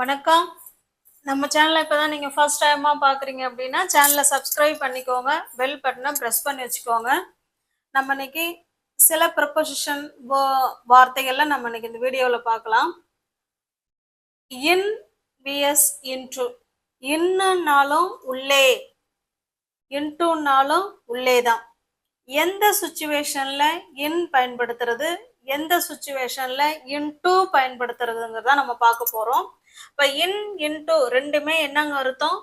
வணக்கம். நம்ம சேனலை இப்போதான் நீங்கள் ஃபர்ஸ்ட் டைமாக பார்க்குறீங்க அப்படின்னா சேனலை சப்ஸ்கிரைப் பண்ணிக்கோங்க, பெல் பட்டனை ப்ரெஸ் பண்ணி வச்சுக்கோங்க. நம்ம இன்னைக்கு சில ப்ரொபோசிஷன் வார்த்தைகள்லாம் நம்ம இன்னைக்கு இந்த வீடியோவில் பார்க்கலாம். இன் விஎஸ் இன்டு. இன்னுனாலும் உள்ளே, இன்டுனாலும் உள்ளே தான். எந்த சுச்சுவேஷனில் இன் பயன்படுத்துறது, எந்த சுச்சுவேஷன்ல இன்டு பயன்படுத்துறதுங்கிறத நம்ம பார்க்க போறோம். இப்ப இன் இன்டு ரெண்டுமே என்னங்க அர்த்தம்?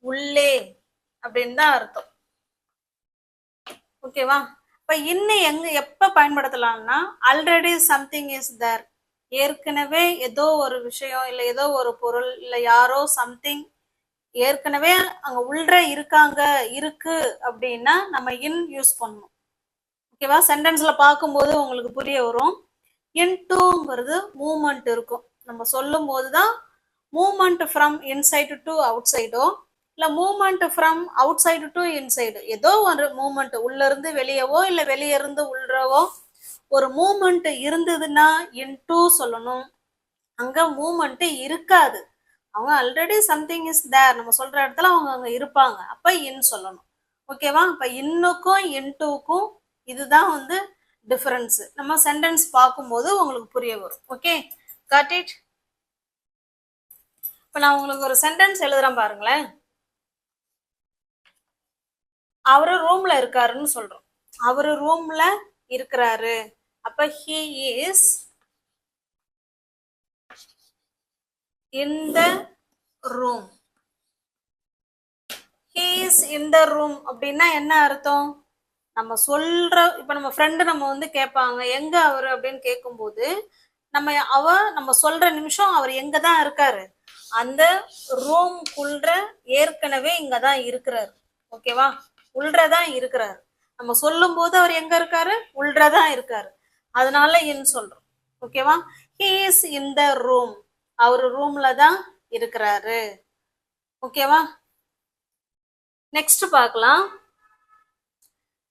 உள்ளே அப்படின்னு தான் அர்த்தம். ஓகேவா? இப்ப இன்னும் எப்ப பயன்படுத்தலாம்னா ஆல்ரெடி சம்திங் இஸ் தேர், ஏற்கனவே ஏதோ ஒரு விஷயம் இல்லை ஏதோ ஒரு பொருள் இல்லை யாரோ சம்திங் ஏற்கனவே அங்க உள்ள இருக்காங்க இருக்கு அப்படின்னா நம்ம இன் யூஸ் பண்ணணும். ஓகேவா? சென்டென்ஸ்ல பார்க்கும்போது உங்களுக்கு புரிய வரும். இன்டுங்கிறது மூமெண்ட் இருக்கும். நம்ம சொல்லும் போதுதான் மூமெண்ட் ஃப்ரம் இன்சைடு டு அவுட் சைடோ இல்லை moment from outside to inside ஏதோ ஒரு மூமெண்ட் உள்ள இருந்து வெளியவோ இல்லை வெளியே இருந்து உள்ளவோ ஒரு மூமெண்ட் இருந்ததுன்னா இன்டு சொல்லணும். அங்க மூமெண்ட் இருக்காது, அவங்க ஆல்ரெடி சம்திங் இஸ் தேர் நம்ம சொல்ற இடத்துல அவங்க அங்க இருப்பாங்க, அப்ப இன் சொல்லணும். ஓகேவா? அப்ப இன்னுக்கும் இன்டுக்கும் இதுதான் டிஃபரன்ஸ். நம்ம சென்டென்ஸ் பார்க்கும்போது உங்களுக்கு புரிய வரும். Okay, got it. இப்ப நான் உங்களுக்கு ஒரு சென்டென்ஸ் எழுதுறேன் பாருங்களேன். அவரு ரூம்ல இருக்காருன்னு சொல்றோம். அவரு ரூம்ல இருக்கிறாரு, அப்ப he is in the room. he is in the room அப்படின்னா என்ன அர்த்தம்? நம்ம சொல்ற இப்ப நம்ம ஃப்ரெண்டு நம்ம கேட்பாங்க எங்க அவரு அப்படின்னு கேட்கும்போது நம்ம சொல்ற நிமிஷம் அவர் எங்க தான் இருக்காரு, அந்த ரூம்குள்ள ஏற்கனவே இங்கதான் இருக்கிறாரு. ஓகேவா? உள்ளதான் இருக்கிறாரு. நம்ம சொல்லும் போது அவர் எங்க இருக்காரு, உள்ளதான் இருக்காரு, அதனால இன் சொல்றோம். ஓகேவா? he is in the room, அவரு ரூம்ல தான் இருக்கிறாரு. ஓகேவா? நெக்ஸ்ட் பார்க்கலாம்.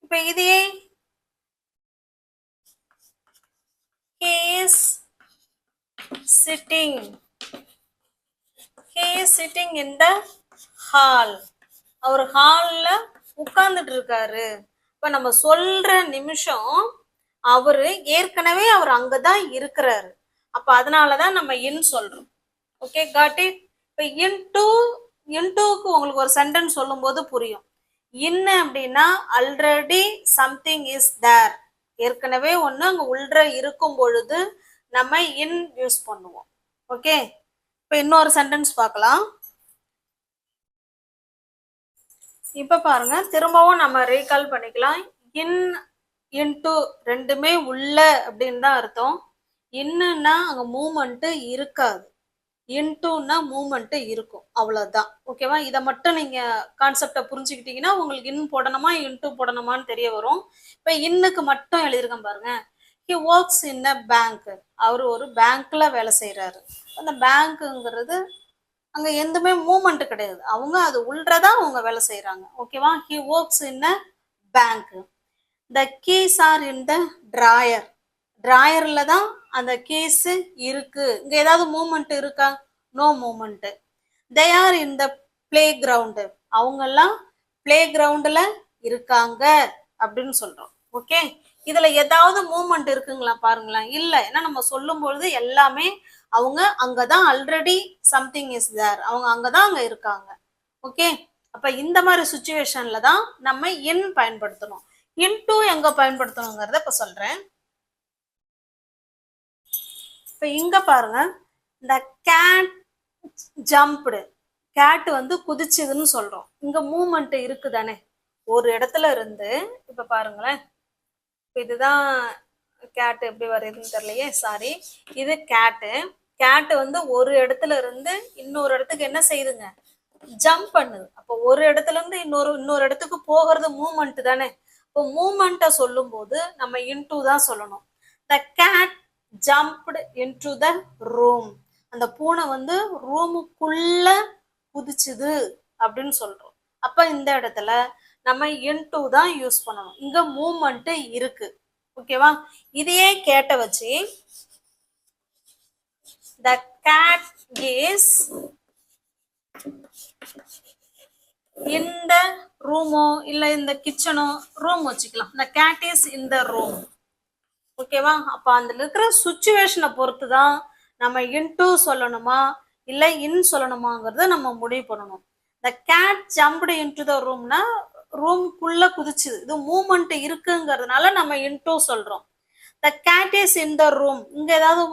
இப்ப இதையே he is sitting, he is sitting in the hall, அவர் ஹால்ல உட்கார்ந்துட்டு இருக்காரு. இப்ப நம்ம சொல்ற நிமிஷம் அவரு ஏற்கனவே அவர் அங்கதான் இருக்கிறாரு, அப்ப அதனாலதான் நம்ம இன் சொல்றோம். Okay, got it. இப்ப இன்டுக்கு உங்களுக்கு ஒரு சென்டென்ஸ் சொல்லும் போது புரியும். இன் அப்படின்னா ஆல்ரெடி சம்திங் இஸ் தேர், ஏற்கனவே ஒண்ணு அங்க உள்ள இருக்கும் பொழுது நம்ம இன் யூஸ் பண்ணுவோம். ஓகே, இப்ப இன்னொரு சென்டென்ஸ் பார்க்கலாம். இப்ப பாருங்க, திரும்பவும் நம்ம ரீகால் பண்ணிக்கலாம். இன் இன்டு ரெண்டுமே உள்ள அப்படின்னு தான் அர்த்தம். இன்னுன்னா அங்க மூமெண்ட் இருக்காது, இன்டுன்னா மூமெண்ட் இருக்கும், அவ்வளவுதான். ஓகேவா? இதை மட்டும் நீங்க கான்செப்டை புரிஞ்சுக்கிட்டீங்கன்னா உங்களுக்கு இன் போடணுமா இன்டு போடணுமான்னு தெரிய வரும். இப்ப இன்னுக்கு மட்டும் எழுதியிருக்கேன் பாருங்க. he works in a bank, அவர் ஒரு பேங்க்ல வேலை செய்யறாரு. அந்த பேங்க்குங்கிறது அங்க எதுவுமே மூமெண்ட் கிடையாது, அவங்க அது உள்ளதான் அவங்க வேலை செய்யறாங்க. ஓகேவா? he works in a bank. the keys are in the drawer, டிராயர்ல தான் அந்த கேஸ் இருக்கு. இங்க ஏதாவது மூமெண்ட் இருக்கா? No movement. They are in the play ground, அவங்க எல்லாம் பிளே கிரவுண்ட்ல இருக்காங்க அப்படின்னு சொல்றோம். ஓகே, இதுல ஏதாவது மூமெண்ட் இருக்குங்களா பாருங்களேன்? இல்ல, ஏன்னா நம்ம சொல்லும் பொழுது எல்லாமே அவங்க அங்கதான் ஆல்ரெடி சம்திங் இஸ் தேர், அவங்க அங்கதான் அங்க இருக்காங்க. ஓகே, அப்ப இந்த மாதிரி சுச்சுவேஷன்ல தான் நம்ம இன் பயன்படுத்தணும். இன்டு எங்க பயன்படுத்தணுங்கிறத இப்ப சொல்றேன். இப்ப இங்க பாருங்க, இந்த கேட் ஜம்ப்டு, கேட் குதிச்சுதுன்னு சொல்றோம். இங்க மூமெண்ட் இருக்குதானே ஒரு இடத்துல இருந்து. இப்ப பாருங்களேன், இதுதான் கேட், எப்படி வருதுன்னு தெரியலையே, சாரி. இது கேட்டு. கேட்டு ஒரு இடத்துல இருந்து இன்னொரு இடத்துக்கு என்ன செய்யுதுங்க, ஜம்ப் பண்ணுது. அப்போ ஒரு இடத்துல இருந்து இன்னொரு இடத்துக்கு போகிறது மூமெண்ட் தானே. இப்போ மூமெண்ட்டை சொல்லும் போது நம்ம இன்டு தான் சொல்லணும். த gate jumped into the room, அந்த பூனை ரூமுக்குள்ள குதிச்சுது அப்படின்னு சொல்றோம். அப்ப இந்த இடத்துல நம்ம இன்டு தான் யூஸ் பண்ணணும், இங்க மூமெண்ட் இருக்கு. ஓகேவா? இதையே கேட்ட வச்சு the cat is in the ரூமோ இல்ல இந்த கிச்சனோ, ரூம் வச்சுக்கலாம். the cat is in the room. ஓகேவா? அப்ப அதுல இருக்கிற சுச்சுவேஷனை பொறுத்து தான் நம்ம இன்டு சொல்லணுமா இல்ல இன் சொல்லணுமாங்கிறத நம்ம முடிவு பண்ணணும். the cat jumped into the roomனா ரூம்குள்ள குதிச்சுது, இது மூமெண்ட் இருக்குங்கிறதுனால நம்ம இன்டு சொல்றோம். the cat is in the room, இங்க ஏதாவது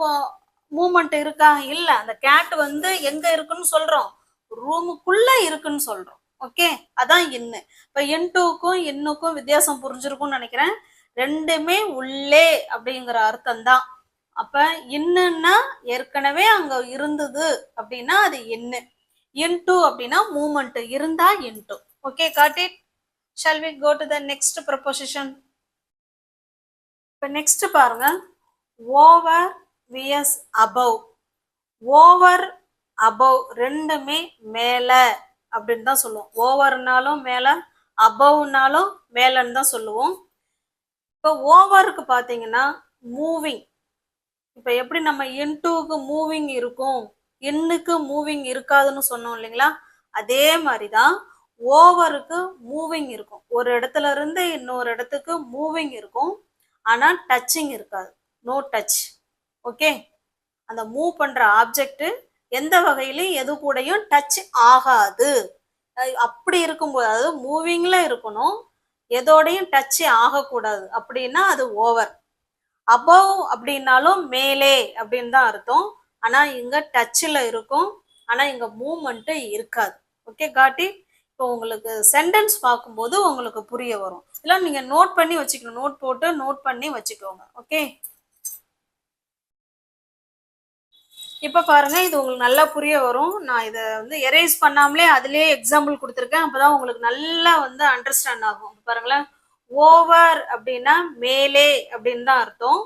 மூமெண்ட் இருக்கா? இல்ல. அந்த கேட் வந்து எங்க இருக்குன்னு சொல்றோம், ரூமுக்குள்ள இருக்குன்னு சொல்றோம். ஓகே, அதான் இன்னு. இப்ப இன்டுக்கும் இன்னுக்கும் வித்தியாசம் புரிஞ்சிருக்கும்னு நினைக்கிறேன். ரெண்டுமே உள்ளே அப்படிங்கிற அர்த்தம் தான். அப்ப இன்னுன்னா ஏற்கனவே அங்க இருந்தது அப்படின்னா அது இன்னு. இன்டு அப்படின்னா மூமெண்ட் இருந்தா into. Okay, got it. Shall we go to the next proposition? இப்ப நெக்ஸ்ட் பாருங்க, over VS above. Over above ரெண்டுமே மேல அப்படின்னு தான் சொல்லுவோம். ஓவர்னாலும் மேல, அபவ்னாலும் மேலன்னு தான் சொல்லுவோம். இப்போ ஓவருக்கு பார்த்தீங்கன்னா மூவிங். இப்போ எப்படி நம்ம இன்டுக்கு மூவிங் இருக்கும், இன்னுக்கு மூவிங் இருக்காதுன்னு சொன்னோம் இல்லைங்களா? அதே மாதிரி தான் ஓவருக்கு மூவிங் இருக்கும். ஒரு இடத்துல இருந்து இன்னொரு இடத்துக்கு மூவிங் இருக்கும், ஆனா டச்சிங் இருக்காது. No touch. ஓகே, அந்த மூவ் பண்ற ஆப்ஜெக்ட் எந்த வகையிலும் எது கூடயும் டச் ஆகாது. அப்படி இருக்கும்போது, அதாவது மூவிங்ல இருக்கணும், எதோடையும் டச் ஆகக்கூடாது, அப்படின்னா அது ஓவர். அபவ் அப்படின்னாலும் மேலே அப்படின்னு தான் அர்த்தம். ஆனா இங்க டச்ல இருக்கும், ஆனா இங்க மூவ்மெண்ட் இருக்காது. ஓகே, காட்டி. இப்போ உங்களுக்கு சென்டென்ஸ் பார்க்கும்போது உங்களுக்கு புரிய வரும். இதெல்லாம் நீங்க நோட் பண்ணி வச்சுக்கணும், நோட் போட்டு நோட் பண்ணி வச்சுக்கோங்க. ஓகே, இப்ப பாருங்க, இது உங்களுக்கு நல்லா புரிய வரும். நான் இதை வந்து எரேஸ் பண்ணாமலே அதுலயே எக்ஸாம்பிள் கொடுத்துருக்கேன், அப்பதான் உங்களுக்கு நல்லா வந்து அண்டர்ஸ்டாண்ட் ஆகும். பாருங்களேன், ஓவர் அப்படின்னா மேலே அப்படின்னு தான் அர்த்தம்.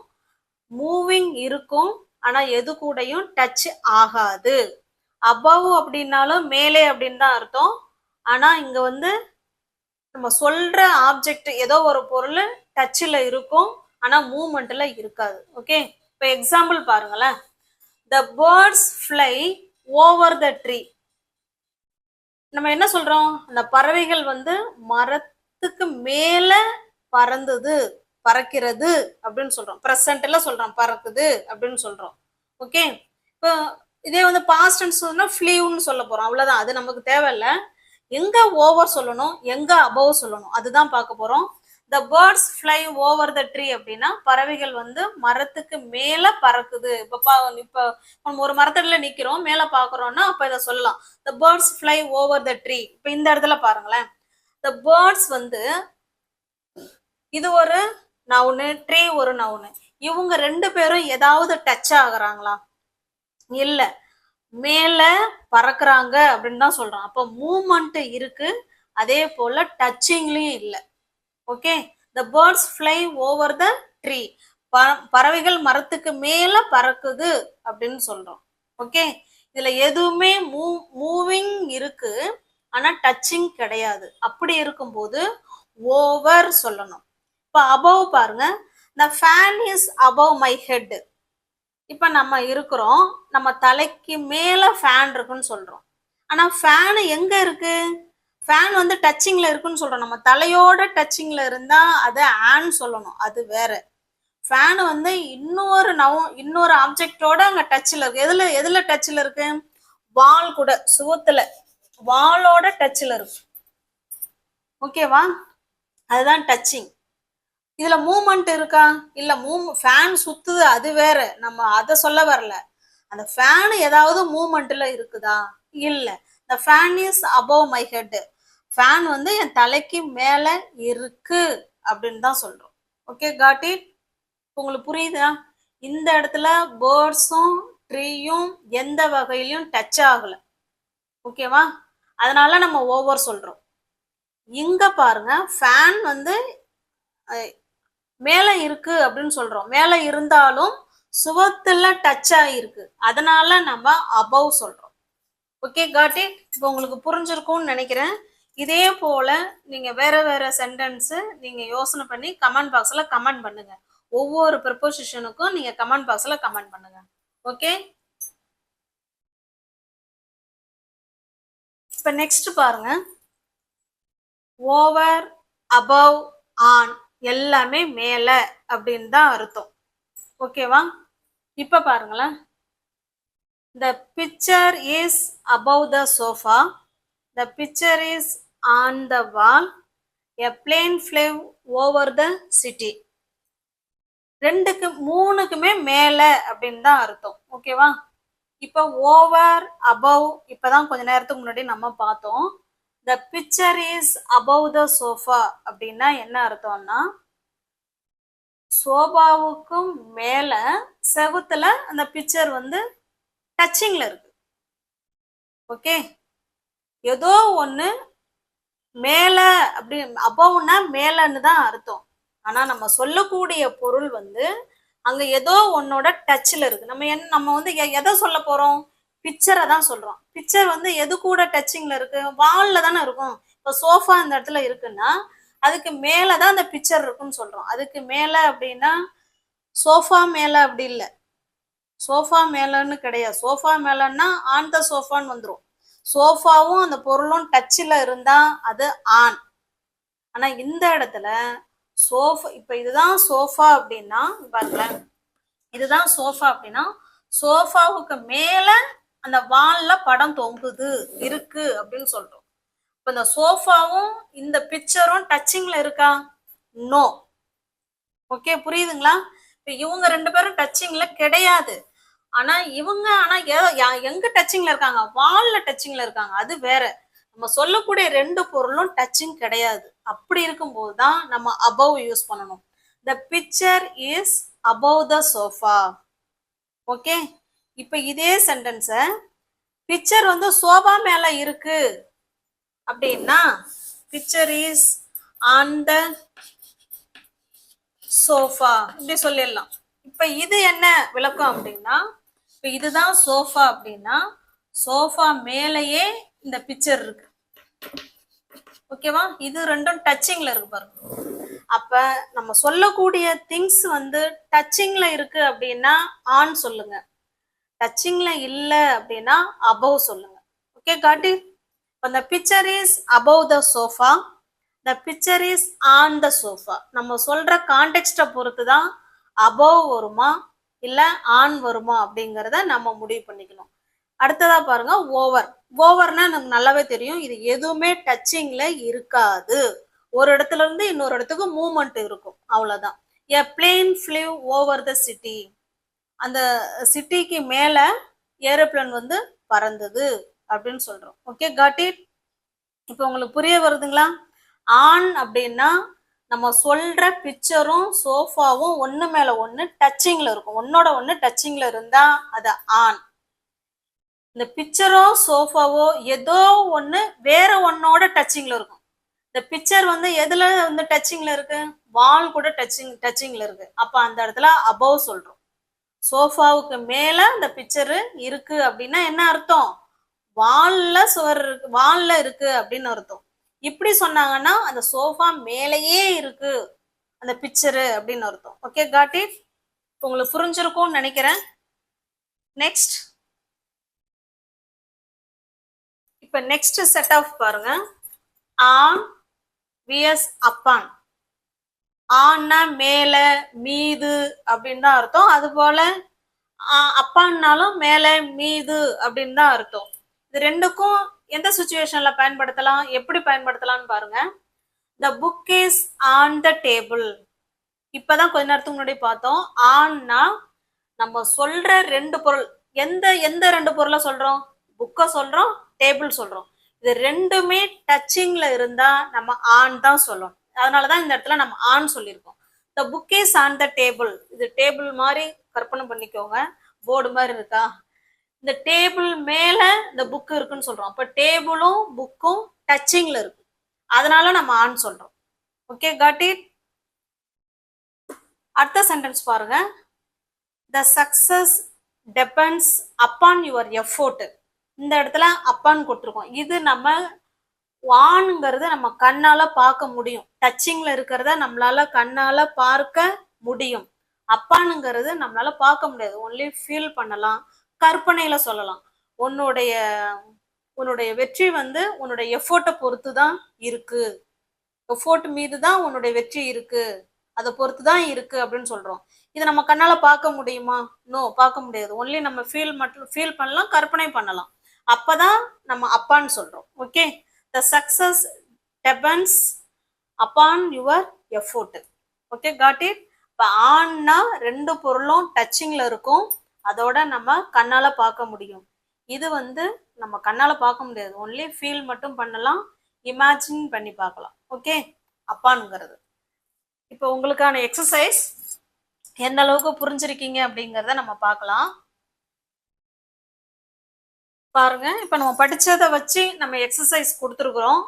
மூவிங் இருக்கும், ஆனா எது கூடயும் டச் ஆகாது. அபவ் அப்படின்னாலும் மேலே அப்படின்னு தான் அர்த்தம். ஆனா இங்க வந்து நம்ம சொல்ற ஆப்ஜெக்ட் ஏதோ ஒரு பொருள் டச்ல இருக்கும், ஆனா மூவ்மெண்ட்ல இருக்காது. ஓகே, இப்ப எக்ஸாம்பிள் பாருங்களேன். The birds fly over the tree. நம்ம என்ன சொல்றோம், அந்த பறவைகள் வந்து மரத்துக்கு மேல பறந்தது, பறக்கிறது அப்படின்னு சொல்றோம். பிரசன்ட்ல சொல்றோம், பறக்குது அப்படின்னு சொல்றோம். ஓகே, இப்போ இதே வந்து பாஸ்ட் டென்ஸ் சொன்னா ஃப்ளீவ்னு சொல்ல போறோம், அவ்வளவுதான். அது நமக்கு தேவையில்ல. எங்க ஓவர் சொல்லணும், எங்க அபவ் சொல்லணும், அதுதான் பார்க்க போறோம். the birds fly over the tree அப்படின்னா பறவைகள் வந்து மரத்துக்கு மேல பறக்குது. இப்ப நம்ம ஒரு மரத்தடியில நிக்கிறோம், மேல பாக்குறோம்னா அப்ப இதை சொல்லலாம், the birds fly over the tree. இப்ப இந்த இடத்துல பாருங்களேன், the birds வந்து இது ஒரு நவுனு, ட்ரீ ஒரு நவுனு. இவங்க ரெண்டு பேரும் ஏதாவது டச் ஆகுறாங்களா? இல்ல, மேல பறக்குறாங்க அப்படின்னு தான் சொல்றோம். அப்ப மூவ்மெண்ட் இருக்கு, அதே போல டச்சிங்லயும் இல்லை. Okay, the birds fly over the tree. பறவைகள் மரத்துக்கு மேல பறக்குது அப்படின்னு சொல்றோம். ஓகே, இதுல எதுவுமே மூவிங் இருக்கு, ஆனா டச்சிங் கிடையாது. அப்படி இருக்கும்போது ஓவர் சொல்லணும். இப்ப அபவ் பாருங்க, the fan is above my head. இப்ப நம்ம இருக்கிறோம், நம்ம தலைக்கு மேல ஃபேன் இருக்குன்னு சொல்றோம். ஆனா ஃபேன் எங்க இருக்கு? ஃபேன் வந்து டச்சிங்ல இருக்குன்னு சொல்றோம். நம்ம தலையோட டச்சிங்ல இருந்தா அதை ஆன் சொல்லணும், அது வேற. ஃபேன் வந்து இன்னொரு ஆப்ஜெக்டோட அங்க டச்ல இருக்கு. எதுல டச்ல இருக்கு? வால் கூட, சுவத்துல வாலோட டச்ல இருக்கு. ஓகேவா? அதுதான் டச்சிங். இதுல மூவ்மெண்ட் இருக்கா? இல்ல, ஃபேன் சுத்துது, அது வேற, நம்ம அதை சொல்ல வரல. அந்த ஃபேன் ஏதாவது மூவ்மெண்ட்ல இருக்குதா? இல்ல. the fan is above my head. Fan வந்து என் தலைக்கு மேல இருக்கு அப்படின்னு தான் சொல்றோம். Okay, got it. உங்களுக்கு புரியுதா? இந்த இடத்துல பேர்ட்ஸும் ட்ரீயும் எந்த வகையிலும் டச் ஆகல. ஓகேவா? அதனால நம்ம ஓவர் சொல்றோம். இங்க பாருங்க, ஃபேன் வந்து மேல இருக்கு அப்படின்னு சொல்றோம். மேல இருந்தாலும் சுவத்துல டச் ஆகிருக்கு, அதனால நம்ம அபவ் சொல்றோம். Okay, got it. இப்போ உங்களுக்கு புரிஞ்சிருக்கும்னு நினைக்கிறேன். இதே போல நீங்க வேற வேற சென்டென்ஸ் நீங்க யோசனை பண்ணி கமெண்ட் பாக்ஸ்ல கமெண்ட் பண்ணுங்க. ஒவ்வொரு ப்ரிப்போசிஷனுக்கும் நீங்க கமெண்ட் பாக்ஸ்ல கமெண்ட் பண்ணுங்க. ஓகே. இப்ப நெக்ஸ்ட் பாருங்க, ஓவர், அபவ், ஆன் எல்லாமே மேல அப்படின்னு தான் அர்த்தம். ஓகேவா? இப்ப பாருங்களேன், the picture is above the sofa, the picture is on the wall, a plane flew over the city. ரெண்டுக்கு மூணுக்குமே மேல அப்படின்னு தான் அர்த்தம். ஓகேவா? இப்ப ஓவர், அபவ் இப்பதான் கொஞ்ச நேரத்துக்கு முன்னாடி நம்ம பார்த்தோம். the picture is above the sofa அப்படின்னா என்ன அர்த்தம்னா, சோபாவுக்கும் மேல செவுத்துல அந்த பிக்சர் வந்து டச்சிங்ல இருக்கு. ஓகே, ஏதோ ஒண்ணு மேல, அப்படி அபவ்னா மேலன்னு தான் அர்த்தம். ஆனா நம்ம சொல்லக்கூடிய பொருள் வந்து அங்க ஏதோ ஒன்னோட டச்ல இருக்கு. நம்ம வந்து எதை சொல்ல போறோம்? பிக்சரை தான் சொல்றோம். பிக்சர் வந்து எது கூட டச்சிங்ல இருக்கு? வால்ல தானே இருக்கும். இப்போ சோஃபா இந்த இடத்துல இருக்குன்னா அதுக்கு மேலதான் அந்த பிக்சர் இருக்குன்னு சொல்றோம். அதுக்கு மேல அப்படின்னா சோஃபா மேல அப்படி இல்லை, சோஃபா மேலன்னு கிடையாது. சோஃபா மேலன்னா ஆன் த சோஃபான்னு வந்துடும். சோஃபாவும் அந்த பொருளும் டச்சில் இருந்தா அது ஆன். ஆனா இந்த இடத்துல சோஃபா, இப்ப இதுதான் சோஃபா அப்படின்னா பாருங்களேன், இதுதான் சோஃபா அப்படின்னா சோஃபாவுக்கு மேல அந்த வால்ல படம் தொங்குது இருக்கு அப்படின்னு சொல்றோம். இப்ப இந்த சோஃபாவும் இந்த பிக்சரும் டச்சிங்ல இருக்கா? நோ. ஓகே, புரியுதுங்களா? இப்ப இவங்க ரெண்டு பேரும் டச்சிங்ல கிடையாது. ஆனா இவங்க எங்க டச்சிங்ல இருக்காங்க? வால்ல டச்சிங்ல இருக்காங்க. அது வேற. நம்ம சொல்லக்கூடிய ரெண்டு பொருளும் டச்சிங் கிடையாது. அப்படி இருக்கும்போது தான் நம்ம அபவ் யூஸ் பண்ணணும். the picture is above the sofa. Okay, இப்ப இதே சென்டென்ஸ பிக்சர் வந்து சோபா மேல இருக்கு அப்படின்னா picture is on the sofa இப்படி சொல்லிடலாம். இப்ப இது என்ன விளக்கம் அப்படின்னா, இப்ப இதுதான் சோஃபா அப்படின்னா சோஃபா மேலேயே இந்த பிக்சர் இருக்கு. ஓகேவா? இது ரெண்டும் டச்சிங்ல இருக்கு பாருங்க. அப்ப நம்ம சொல்லக்கூடிய திங்ஸ் வந்து டச்சிங்ல இருக்கு அப்படின்னா ஆன் சொல்லுங்க, டச்சிங்ல இல்ல அப்படின்னா அபவ் சொல்லுங்க. ஓகே, காட்டி. the picture is above the sofa, the picture is on the sofa. நம்ம சொல்ற கான்டெக்ஸ்ட பொறுத்து தான் அபவ் வருமா இல்ல ஆன் வருமா அப்படிங்கறத நம்ம முடிவு பண்ணிக்கணும். அடுத்ததா பாருங்க, ஓவர். ஓவர்னா நமக்கு நல்லாவே தெரியும், இது எதுவுமே டச்சிங்ல இருக்காது. ஒரு இடத்துல இருந்து இன்னொரு இடத்துக்கு மூவ்மெண்ட் இருக்கும், அவ்வளவுதான். a plane flew over the city. அந்த சிட்டிக்கு மேல ஏரோப்ளேன் வந்து பறந்தது அப்படின்னு சொல்றோம். Okay, got it? இப்போ உங்களுக்கு புரிய வருதுங்களா? ஆன் அப்படின்னா நம்ம சொல்ற பிக்சரும் சோஃபாவும் ஒண்ணு மேல ஒண்ணு டச்சிங்ல இருக்கும். ஒன்னோட ஒண்ணு டச்சிங்ல இருந்தா அது ஆன். இந்த பிக்சரோ சோஃபாவோ ஏதோ ஒண்ணு வேற ஒன்னோட டச்சிங்ல இருக்கும். இந்த பிக்சர் வந்து எதுல வந்து டச்சிங்ல இருக்கு? வால் கூட டச்சிங்ல இருக்கு. அப்ப அந்த இடத்துல அபவ் சொல்றோம். சோஃபாவுக்கு மேல அந்த பிக்சர் இருக்கு அப்படின்னா என்ன அர்த்தம்? வால்ல சுவர் இருக்கு, வால்ல இருக்கு அப்படின்னு அர்த்தம். இப்படி சொன்னாங்கன்னா அந்த சோஃபா மேலேயே இருக்கு அந்த பிக்சரு அப்படின்னு அர்த்தம். Okay, got it? உங்களுக்கு புரிஞ்சிருக்கும்னு நினைக்கிறேன். நெக்ஸ்ட், இப்ப நெக்ஸ்ட் செட் ஆஃப் பாருங்க, ஆன் விஎஸ் அப்பான். ஆன்னா மேல, மீது அப்படின்னு தான் அர்த்தம். அது போல அப்பான்னாலும் மேல, மீது அப்படின்னு தான் அர்த்தம். இது ரெண்டுக்கும் எந்த சுச்சுவேஷன்ல பயன்படுத்தலாம், எப்படி பயன்படுத்தலாம்னு பாருங்க. the book is on the table. இப்பதான் கொஞ்ச நேரத்துக்கு முன்னாடி பார்த்தோம். ஆன்னா நம்ம சொல்ற ரெண்டு பொருள், எந்த ரெண்டு பொருளை சொல்றோம்? புக்கை சொல்றோம், டேபிள் சொல்றோம். இது ரெண்டுமே டச்சிங்ல இருந்தா நம்ம ஆன் தான் சொல்லணும். அதனாலதான் இந்த இடத்துல நம்ம ஆன் சொல்லியிருக்கோம். the book is on the table. இது டேபிள் மாதிரி கற்பனை பண்ணிக்கோங்க, போர்டு மாதிரி இருக்கா? இந்த டேபிள் மேல இந்த புக் இருக்குன்னு சொல்றோம். அப்ப டேபிளும் புக்கும் டச்சிங்ல இருக்கு, அதனால நம்ம ஆன் சொல்றோம். Okay, got it? அடுத்த சென்டென்ஸ் பாருங்க, the success depends upon your effort. இந்த இடத்துல அப்பான்னு கொடுத்துருக்கோம். இது நம்ம வான்ங்கிறத நம்ம கண்ணால பார்க்க முடியும், டச்சிங்ல இருக்கிறத நம்மளால கண்ணால பார்க்க முடியும். அப்பானுங்கிறது நம்மளால பார்க்க முடியாது, ஒன்லி ஃபீல் பண்ணலாம், கற்பனையில சொல்லலாம். உன்னுடைய உன்னுடைய வெற்றி வந்து உன்னுடைய எஃபோர்ட்டை பொறுத்து தான் இருக்கு. எஃபோர்ட் மீது தான் உன்னுடைய வெற்றி இருக்கு. அதை பொறுத்து தான் இருக்கு அப்படின்னு சொல்றோம். இதை நம்ம கண்ணால பார்க்க முடியுமா? நோ, பார்க்க முடியாது. ஒன்லி நம்ம ஃபீல் பண்ணலாம், கற்பனை பண்ணலாம். அப்பதான் நம்ம அப்பான்னு சொல்றோம். Okay, the success depends upon your effort. Okay, got it. இப்போ ஆன்னா ரெண்டு பொருளும் டச்சிங்ல இருக்கும். அதோட நம்ம கண்ணால பார்க்க முடியும். இது வந்து நம்ம கண்ணால பார்க்க முடியாது. ஒன்லி ஃபீல் மட்டும் பண்ணலாம், இமேஜின் பண்ணி பார்க்கலாம். ஓகே, அப்பான்ங்கிறது. இப்போ உங்களுக்கான எக்ஸசைஸ் எந்த அளவுக்கு புரிஞ்சிருக்கீங்க அப்படிங்கிறத நம்ம பார்க்கலாம். பாருங்க, இப்போ நம்ம படிச்சதை வச்சு நம்ம எக்ஸசைஸ் கொடுத்துருக்குறோம்.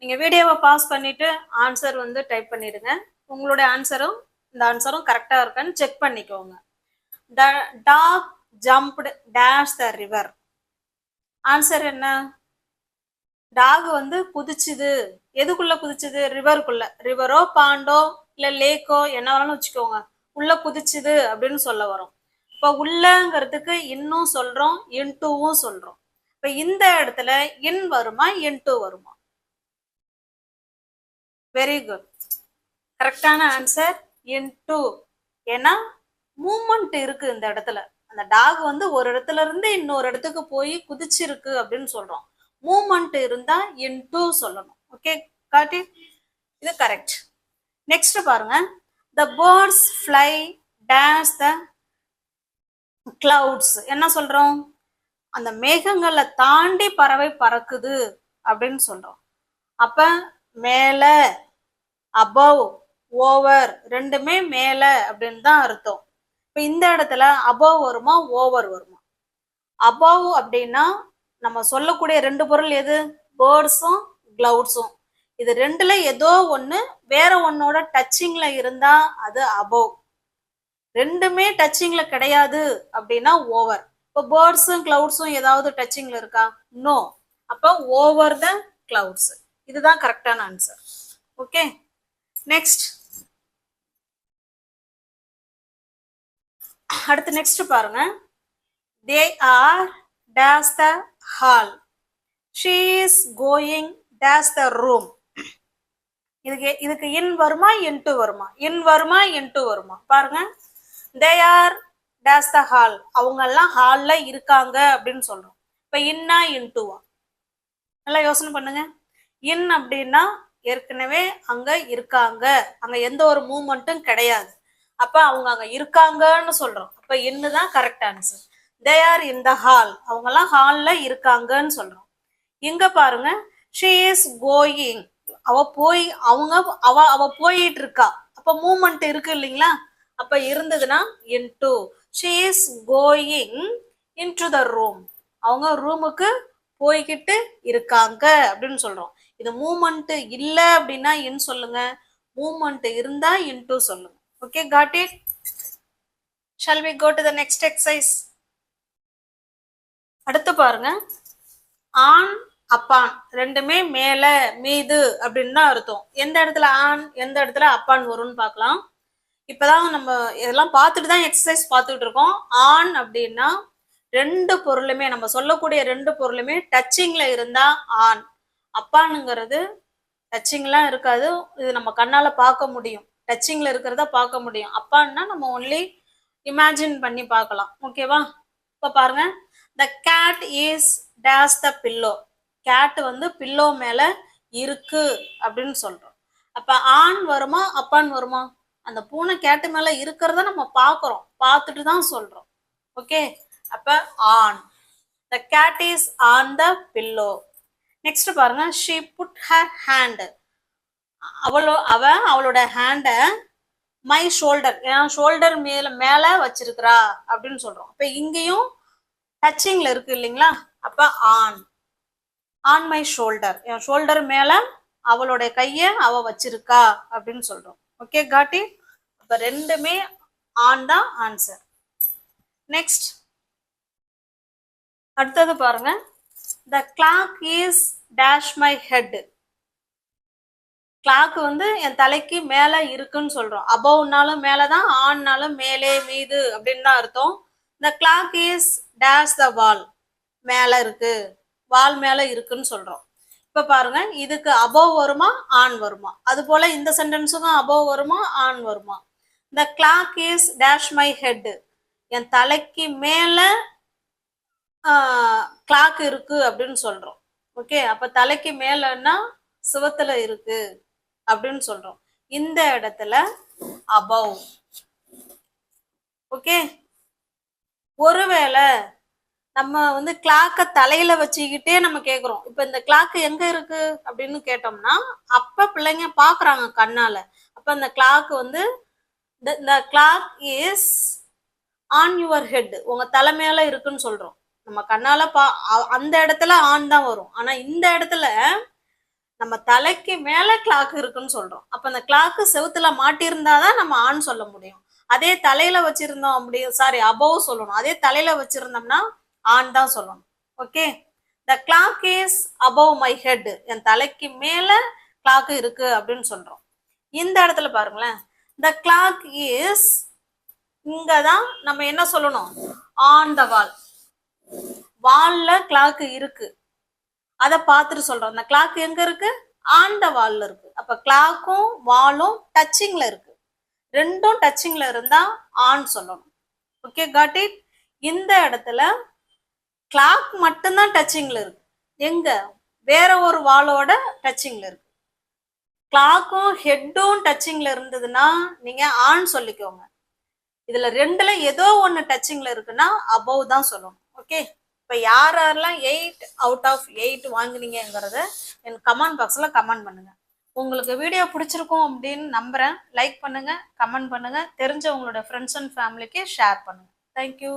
நீங்க வீடியோவை பாஸ் பண்ணிட்டு ஆன்சர் வந்து டைப் பண்ணிடுங்க. உங்களுடைய ஆன்சரும் இந்த ஆன்சரும் கரெக்டா இருக்கான்னு செக் பண்ணிக்கோங்க. The dog jumped dash the river. Answer என்ன? டாக் வந்து குதிச்சுது. எதுக்குள்ள குதிச்சுது? ரிவருக்குள்ள. ரிவரோ பாண்டோ இல்ல லேக்கோ என்ன வேணாலும் வச்சுக்கோங்க. உள்ள குதிச்சுது அப்படின்னு சொல்ல வரும். இப்ப உள்ளங்கிறதுக்கு இன்னும் சொல்றோம், இன்டூவும் சொல்றோம். இப்ப இந்த இடத்துல இன் வருமா, இன்டூ வருமா? வெரி குட், கரெக்டான ஆன்சர் இன்டூ. ஏன்னா மூமெண்ட் இருக்கு இந்த இடத்துல. அந்த டாக் வந்து ஒரு இடத்துல இருந்து இன்னொரு இடத்துக்கு போய் குதிச்சிருக்கு அப்படின்னு சொல்றோம். மூமெண்ட் இருந்தா இன்டூ சொல்லணும். ஓகே, காட்டி, இது கரெக்ட். நெக்ஸ்ட் பாருங்க, the birds fly dash the clouds. என்ன சொல்றோம்? அந்த மேகங்களை தாண்டி பறவை பறக்குது அப்படின்னு சொல்றோம். அப்ப மேல, above, over ரெண்டுமே மேல அப்படின்னு தான் அர்த்தம். இப்ப இந்த இடத்துல above வருமா, ஓவர் வருமா? above அப்படின்னா நம்ம சொல்லக்கூடிய ரெண்டு பொருள் எது? பேர்ட்ஸும் கிளவுட்ஸும். இது ரெண்டுல ஏதோ ஒண்ணு வேற ஒன்னோட டச்சிங்ல இருந்தா அது அபவ். ரெண்டுமே டச்சிங்ல கிடையாது அப்படின்னா ஓவர். இப்போ பேர்ட்ஸும் கிளவுட்ஸும் ஏதாவது டச்சிங்ல இருக்கா? நோ. அப்போ ஓவர் த கிளவுட்ஸ். இதுதான் கரெக்டான ஆன்சர். Okay, next. அடுத்து நெக்ஸ்ட் பாருங்க. They are dash the hall. She is going dash the room. இதுக்கு இன் வருமா, இன்டூ வருமா? இன் வருமா, இன்டூ வருமா? பாருங்க, they are dash the hall. அவங்க எல்லாம் ஹால்ல இருக்காங்க அப்படின்னு சொல்றோம். இப்ப இன்னா இன்டூவா? நல்லா யோசனை பண்ணுங்க. இன் அப்படின்னா ஏற்கனவே அங்க இருக்காங்க, அங்க எந்த ஒரு மூவ்மெண்ட்டும் கிடையாது. அப்ப அவங்க அங்க இருக்காங்கன்னு சொல்றோம். அப்ப இன்னு தான் correct answer. They are in the hall. அவங்க எல்லாம் ஹால்ல இருக்காங்கன்னு சொல்றோம். இங்க பாருங்க, ஷீ இஸ் கோயிங். அவ போய் அவ போயிட்டு இருக்கா. அப்ப மூமெண்ட் இருக்கு இல்லைங்களா? அப்ப இருந்ததுன்னா into. She is going into the room. அவங்க ரூமுக்கு போய்கிட்டு இருக்காங்க அப்படின்னு சொல்றோம். இது மூமெண்ட் இல்ல அப்படின்னா இன் சொல்லுங்க, மூமெண்ட் இருந்தா இன்டூ சொல்லுங்க. Okay, got it. Shall we go to the next exercise? அடுத்து பாருங்க, ஆன் அப்பான் ரெண்டுமே மேல மீது அப்படின்னு தான் அர்த்தம். எந்த இடத்துல ஆன், எந்த இடத்துல அப்பான் வரும்னு பார்க்கலாம். இப்பதான் நம்ம இதெல்லாம் பார்த்துட்டு தான் எக்ஸசைஸ் பார்த்துட்டு இருக்கோம். ஆன் அப்படின்னா ரெண்டு பொருளுமே, நம்ம சொல்லக்கூடிய ரெண்டு பொருளுமே டச்சிங்ல இருந்தா ஆன். அப்பானுங்கிறது டச்சிங்லாம் இருக்காது. இது நம்ம கண்ணால பார்க்க முடியும், டச்சிங்ல இருக்கிறத பார்க்க முடியும். அப்பான்னா நம்ம ஒன்லி இமேஜின் பண்ணி பார்க்கலாம். ஓகேவா? இப்ப பாருங்க, the cat is dash the pillow. Cat வந்து பில்லோ மேல இருக்கு அப்படின்னு சொல்றோம். அப்ப ஆன் வருமா, அப்பான் வருமா? அந்த பூனை கேட்டு மேல இருக்கிறத நம்ம பார்க்கிறோம், பார்த்துட்டு தான் சொல்றோம். ஓகே, அப்ப on. The cat is on the pillow. Next பாருங்க, ஷீ புட் ஹர் ஹேண்ட். அவளோட ஹேண்ட மை ஷோல்டர், என் ஷோல்டர் மேல வச்சிருக்கிறா அப்படின்னு சொல்றோம். இப்ப இங்கேயும் டச்சிங்ல இருக்கு இல்லைங்களா? அப்ப ஆன். ஆன் மை ஷோல்டர், என் ஷோல்டர் மேல அவளுடைய கைய அவ வச்சிருக்கா அப்படின்னு சொல்றோம். Okay, got it. அப்ப ரெண்டுமே ஆன் தான் ஆன்சர். நெக்ஸ்ட், அடுத்தது பாருங்க, த clock is dash my head. Clock வந்து என் தலைக்கு மேல இருக்குன்னு சொல்றோம். அபவ்னாலும் மேலதான், ஆன்னாலும் மேலே மீது அப்படின்னு தான் அர்த்தம். The clock is dash the wall. மேல இருக்கு, வால் மேல இருக்குன்னு சொல்றோம். இப்ப பாருங்க, இதுக்கு above வருமா ஆன் வருமா? அது போல இந்த சென்டென்ஸுக்கும் above வருமா ஆன் வருமா? the clock is dash my head, என் தலைக்கு மேல கிளாக் இருக்கு அப்படின்னு சொல்றோம். ஓகே, அப்ப தலைக்கு மேலன்னா சுவத்துல இருக்கு அப்படின்னு சொல்றோம். இந்த இடத்துல above. ஓகே, ஒருவேளை நம்ம வந்து கிளாக்க தலையில வச்சுக்கிட்டே நம்ம கேக்குறோம், இப்ப இந்த கிளாக் எங்க இருக்கு அப்படின்னு கேட்டோம்னா அப்ப பிள்ளைங்க பாக்குறாங்க கண்ணால. அப்ப இந்த கிளாக் வந்து the clock is on your head, உங்க தலை மேல இருக்குன்னு சொல்றோம். நம்ம கண்ணால அந்த இடத்துல ஆன் தான் வரும். ஆனா இந்த இடத்துல நம்ம தலைக்கு மேல கிளாக் இருக்குன்னு சொல்றோம். அப்ப அந்த கிளாக் செவுத்துல மாட்டியிருந்தாதான் நம்ம ஆன் சொல்ல முடியும். அதே தலையில வச்சிருந்தோம் அப்படி சாரி அபவ் சொல்லணும். அதே தலையில வச்சிருந்தோம்னா ஆன் தான் சொல்லணும். Okay, the clock is above my head, என் தலைக்கு மேல கிளாக் இருக்கு அப்படின்னு சொல்றோம். இந்த இடத்துல பாருங்களேன், த கிளாக் இஸ், இங்கதான் நம்ம என்ன சொல்லணும், ஆன் த வால், வால்ல கிளாக் இருக்கு, அதை பார்த்துட்டு சொல்றோம். அந்த கிளாக் எங்க இருக்கு, ஆன் த வால்ல இருக்கு. அப்ப கிளாக்கும் வாலும் டச்சிங்ல இருக்கு. ரெண்டும் டச்சிங்ல இருந்தா ஆன் சொல்லணும். Okay, got it. இந்த இடத்துல கிளாக் மட்டும்தான் டச்சிங்ல இருக்கு. எங்க, வேற ஒரு வாலோட டச்சிங்ல இருக்கு. கிளாக்கும் ஹெட்டும் டச்சிங்ல இருந்ததுன்னா நீங்க ஆன் சொல்லிக்கோங்க. இதுல ரெண்டுல ஏதோ ஒன்னு டச்சிங்ல இருக்குன்னா அபவ் தான் சொல்லணும். ஓகே, இப்ப யாரெல்லாம் 8 out of 8 வாங்குனீங்கிறத என் கமெண்ட் பாக்ஸ்ல கமெண்ட் பண்ணுங்க. உங்களுக்கு வீடியோ பிடிச்சிருக்கும் அப்படின்னு நம்புறேன். லைக் பண்ணுங்க, கமெண்ட் பண்ணுங்க, தெரிஞ்ச உங்களோட ஃப்ரெண்ட்ஸ் அண்ட் ஃபேமிலிக்கு ஷேர் பண்ணுங்க. தேங்க்யூ.